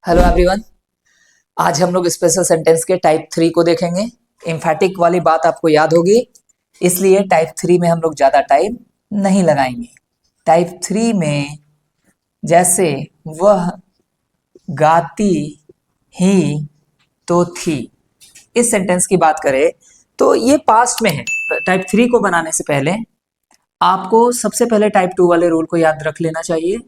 Hello everyone. आज हम लोग स्पेशल सेंटेंस के टाइप 3 को देखेंगे। एम्फैटिक वाली बात आपको याद होगी, इसलिए टाइप 3 में हम लोग ज़्यादा टाइम नहीं लगाएंगे। टाइप 3 में जैसे वह गाती ही तो थी, इस सेंटेंस की बात करें तो ये पास्ट में है। टाइप 3 को बनाने से पहले आपको सबसे पहले टाइप 2 वाले रूल को याद रख लेना चाहिए।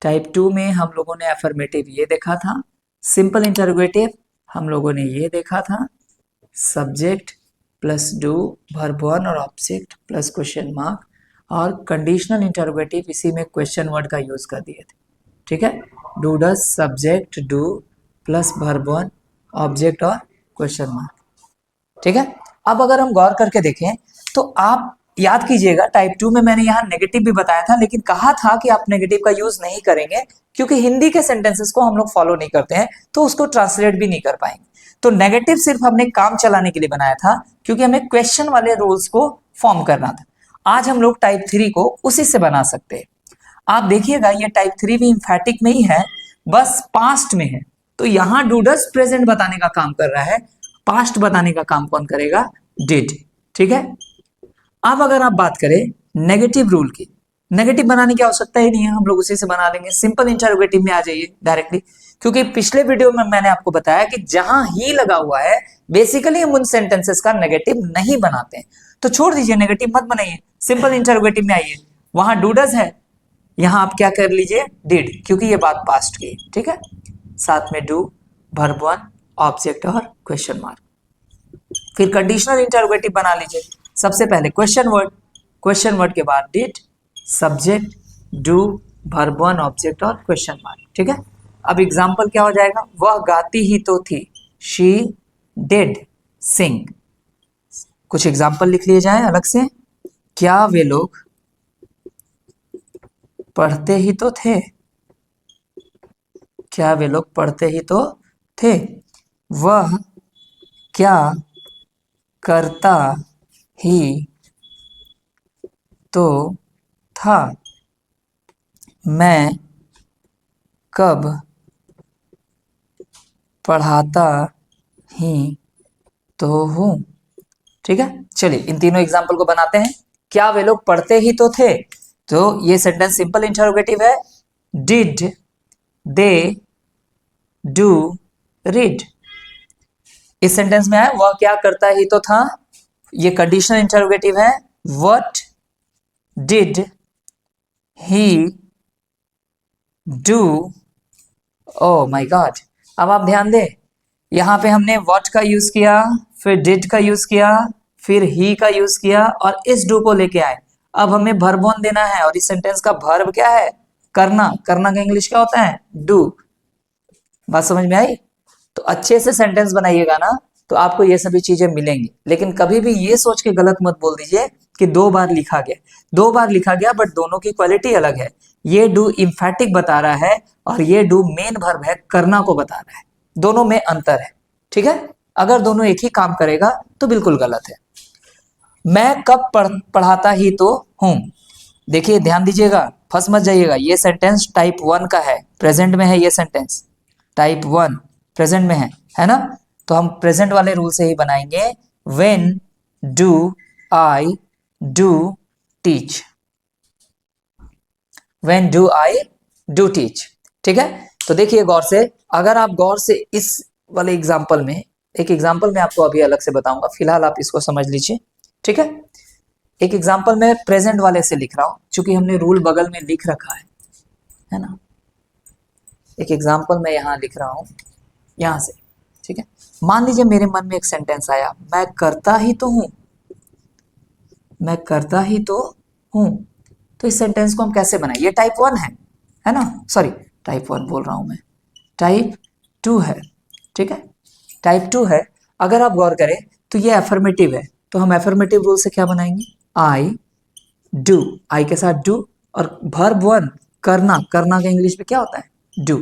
टाइप 2 में हम लोगों ने अफर्मेटिव ये देखा था, सिंपल इंटरोगेटिव हम लोगों ने ये देखा था, subject plus do verb one और ऑब्जेक्ट प्लस क्वेश्चन मार्क, और कंडीशनल इंटरोगेटिव इसी में क्वेश्चन वर्ड का यूज कर दिए थे। ठीक है, do does subject do plus verb one object और क्वेश्चन मार्क। ठीक है, अब अगर हम गौर करके देखें तो आप याद कीजिएगा टाइप 2 में मैंने यहाँ नेगेटिव भी बताया था, लेकिन कहा था कि आप नेगेटिव का यूज नहीं करेंगे क्योंकि हिंदी के सेंटेंसेस को हम लोग फॉलो नहीं करते हैं, तो उसको ट्रांसलेट भी नहीं कर पाएंगे। तो नेगेटिव सिर्फ हमने काम चलाने के लिए बनाया था क्योंकि हमें क्वेश्चन वाले रूल्स को फॉर्म करना था। आज हम लोग टाइप 3 को उसी से बना सकते हैं। आप देखिएगा ये टाइप 3 भी इंफैटिक में ही है, बस पास्ट में है, तो यहां डू डज प्रेजेंट बताने का काम कर रहा है, पास्ट बताने का काम कौन करेगा? डिड। ठीक है, अब अगर आप बात करें नेगेटिव रूल की, नेगेटिव बनाने की आवश्यकता ही नहीं है, हम लोग उसी से बना लेंगे। सिंपल इंटरोगेटिव में आ जाइए डायरेक्टली, क्योंकि पिछले वीडियो में मैंने आपको बताया कि जहां ही लगा हुआ है बेसिकली हम उन सेंटेंसेस का नेगेटिव नहीं बनाते हैं, तो छोड़ दीजिए, नेगेटिव मत बनाइए, सिंपल इंटरोगेटिव में आइए। वहां डू डज है, यहां आप क्या कर लीजिए? डिड, क्योंकि ये बात पास्ट की। ठीक है, साथ में डू वर्ब वन ऑब्जेक्ट और क्वेश्चन मार्क। फिर कंडीशनल इंटरोगेटिव बना लीजिए। सबसे पहले क्वेश्चन वर्ड, क्वेश्चन वर्ड के बाद did, subject do verb one object और क्वेश्चन मार्क। ठीक है, अब एग्जांपल क्या हो जाएगा? वह गाती ही तो थी, शी डिड सिंग। कुछ एग्जांपल लिख लिए जाए अलग से। क्या वे लोग पढ़ते ही तो थे, क्या वे लोग पढ़ते ही तो थे। वह क्या करता ही तो था, मैं कब पढ़ाता ही तो हूँ। ठीक है, चलिए इन तीनों एग्जाम्पल को बनाते हैं। क्या वे लोग पढ़ते ही तो थे, तो ये सेंटेंस सिंपल इंटरोगेटिव है। Did they do read. इस सेंटेंस में है वह क्या करता ही तो था, ये कंडीशनल इंटरोगेटिव है। What did he do, oh my God. अब आप ध्यान दें, यहां पे हमने व्हाट का यूज किया, फिर डिड का यूज किया, फिर ही का यूज किया और इस डू को लेके आए। अब हमें वर्ब वन देना है और इस सेंटेंस का वर्ब क्या है? करना। करना का इंग्लिश क्या होता है? डू। बात समझ में आई? तो अच्छे से सेंटेंस बनाइएगा ना, तो आपको ये सभी चीजें मिलेंगी। लेकिन कभी भी ये सोच के गलत मत बोल दीजिए कि दो बार लिखा गया, दो बार लिखा गया बट दोनों की क्वालिटी अलग है। ये डू इंफैटिक बता रहा है और ये डू मेन वर्ब है, करना को बता रहा है, दोनों में अंतर है। ठीक है, अगर दोनों एक ही काम करेगा तो बिल्कुल गलत है। मैं कब पढ़ाता ही तो हूं। देखिए ध्यान दीजिएगा, फंस मत जाइएगा, ये सेंटेंस टाइप 1 का है, प्रेजेंट में है। ये सेंटेंस टाइप 1 प्रेजेंट में है ना, तो हम प्रेजेंट वाले रूल से ही बनाएंगे। When do I do teach, when do I do teach. ठीक है, तो देखिए गौर से, अगर आप गौर से इस वाले एग्जाम्पल में, एक एग्जाम्पल मैं आपको अभी अलग से बताऊंगा, फिलहाल आप इसको समझ लीजिए। ठीक है, एक एग्जाम्पल मैं प्रेजेंट वाले से लिख रहा हूं, क्योंकि हमने रूल बगल में लिख रखा है ना। एक एग्जाम्पल मैं यहां लिख रहा हूं, यहां से। ठीक है, मान लीजिए मेरे मन में एक सेंटेंस आया, मैं करता ही तो हूं, मैं करता ही तो हूं। तो इस सेंटेंस को हम कैसे बनाए? ये टाइप 1 है ना, सॉरी टाइप 1 बोल रहा हूं मैं, टाइप 2 है। ठीक है, टाइप 2 है। अगर आप गौर करें तो ये एफर्मेटिव है, तो हम एफर्मेटिव रूल से क्या बनाएंगे? आई डू, आई के साथ डू, और वर्ब वन करना, करना का इंग्लिश में क्या होता है? डू।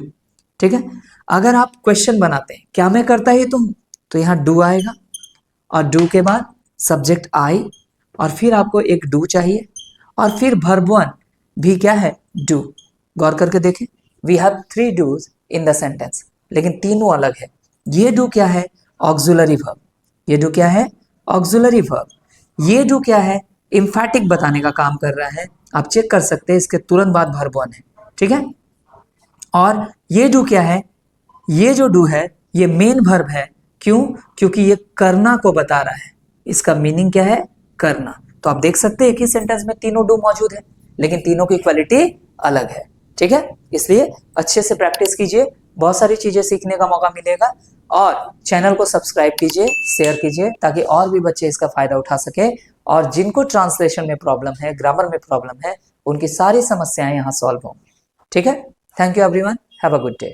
ठीक है, अगर आप क्वेश्चन बनाते हैं, क्या मैं करता ही तो हूं, तो यहां डू आएगा और डू के बाद सब्जेक्ट आई, और फिर आपको एक डू चाहिए, और फिर वर्ब वन भी क्या है? डू। गौर करके देखें, we have 3 does in the sentence. लेकिन तीनों अलग है। ये डू क्या है? Auxiliary verb. ये डू क्या है? Auxiliary verb. ये डू क्या है? एम्फैटिक बताने का काम कर रहा है। आप चेक कर सकते हैं, इसके तुरंत बाद वर्ब वन है, ठीक है। और ये डू क्या है? ये जो डू है ये मेन वर्ब है। क्यों? क्योंकि ये करना को बता रहा है। इसका मीनिंग क्या है? करना। तो आप देख सकते हैं कि सेंटेंस में तीनों डू मौजूद है, लेकिन तीनों की क्वालिटी अलग है, ठीक है। इसलिए अच्छे से प्रैक्टिस कीजिए, बहुत सारी चीजें सीखने का मौका मिलेगा। और चैनल को सब्सक्राइब कीजिए, शेयर कीजिए, ताकि और भी बच्चे इसका फायदा उठा सके। और जिनको ट्रांसलेशन में प्रॉब्लम है, ग्रामर में प्रॉब्लम है, उनकी सारी समस्याएं यहाँ सॉल्व होंगी, ठीक है। Thank you everyone, have a good day.